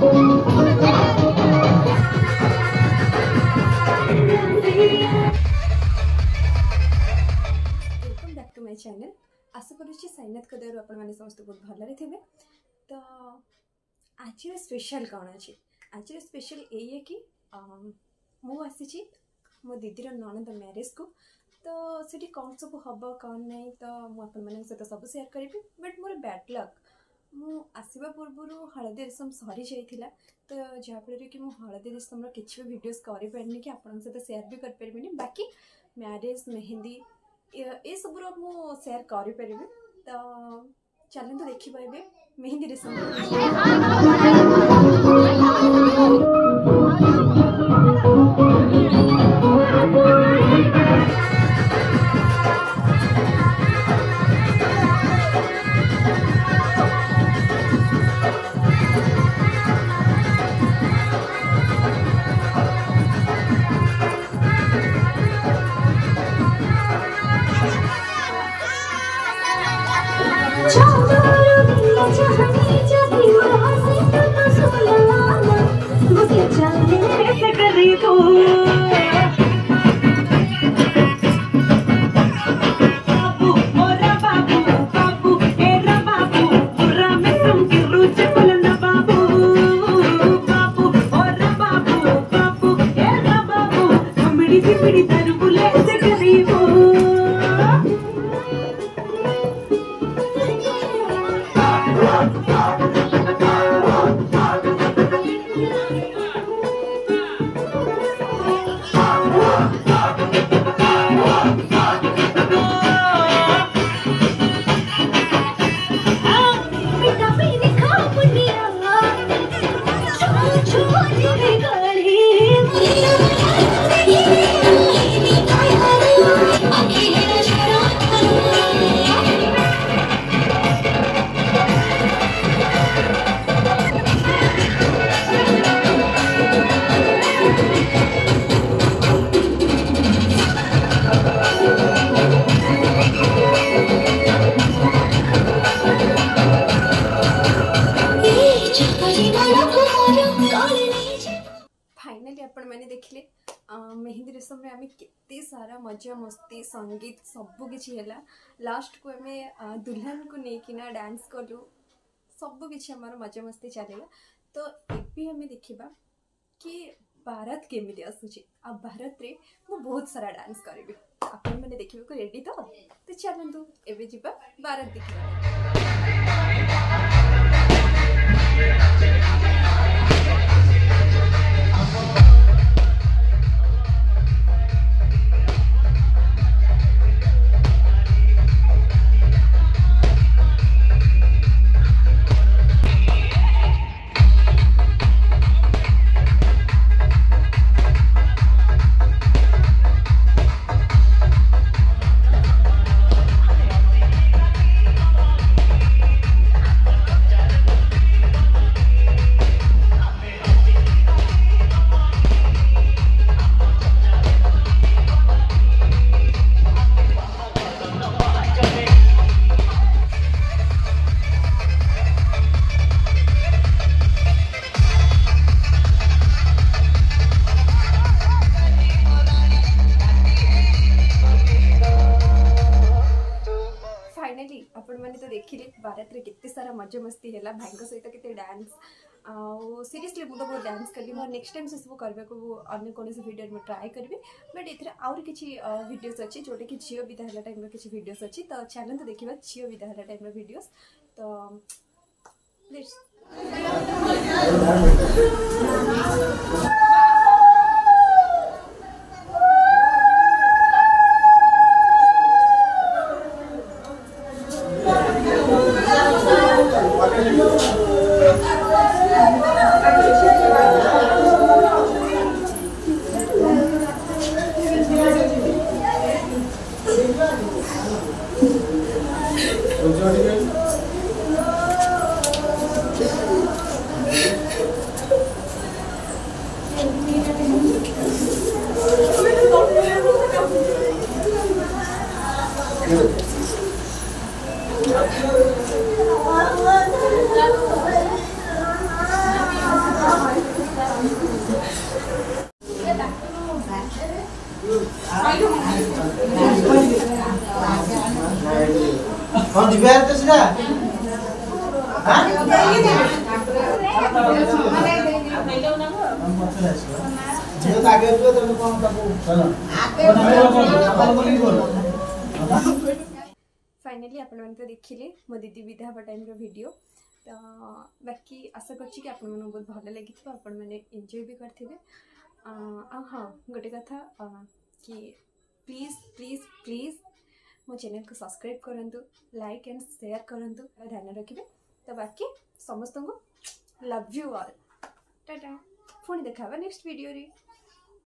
Back to my channel. आशा करुच्ची साइनाथ कदर आपण मैंने समस्त बहुत भल थे। तो आज स्पेशल कौन अच्छे आज स्पेशल ये कि मुझे मो दीदीर ननद मैरेज को तो सीठी कौन सब हम कौन नहीं तो मुझे सहित सब सेयार करी। बट मोर बैड लक मु आसवा पूर्व हलदी रसम सरी जाइला तो जहाँफल कि मुझे हलदी रसम किसी भी वीडियोस करें कि आप सहित सेयार भी करें। बाकी मैरेज मेहंदी ये सब मु सेयार करें। तो चलते देखिए मेहंदी रसम। फाइनली आपण मैंने देखिले मेहंदी रसम में आम के सारा मजा मस्ती संगीत सबकि है। लास्ट को आम दुल्हन को लेकिना डांस कलु सबकि आम मजा मस्ती चलेगा। तो ये आम देखा कि भारत केमी आसूची आ भारत रे मु बहुत सारा डांस करी आपण मैंने देखा रेडी। तो चलतु एवं जा भारत देखा। मैंने तो देखिले भारत रे कितने सारा मजा मस्ती है भाई सहित के डांस सीरियसली मुझे बहुत डांस करी। मैं नेक्स्ट टाइम से सब करने को अन्य कौन वीडियो में ट्राए करी। बट ये आउर किसी वीडियोस अच्छी जोटा कि झील विदा है टाइम किसी वीडियोस अच्छी। तो चलते देखा झील विदा है टाइम वीडियोस। तो दिव्यार तो सीधा हां जो आगे जो तुम कौन ताको चलो आपण बोली बोल फाइनली आपण मन तो देखिले मो दीदी विदा हवा टाइम रो वीडियो तो बाकी आशा करछि कि आपण मन बहुत भल लागि थबा आपण माने एन्जॉय भी करथिबे हाँ गोटे कथा कि प्लीज प्लीज प्लीज मो चैनल को सब्सक्राइब करंतु लाइक एंड शेयर करंतु ध्यान रखिबे तो बाकी समस्त को लव यू ऑल टाटा पुणी देखा नेक्स्ट वीडियो रे।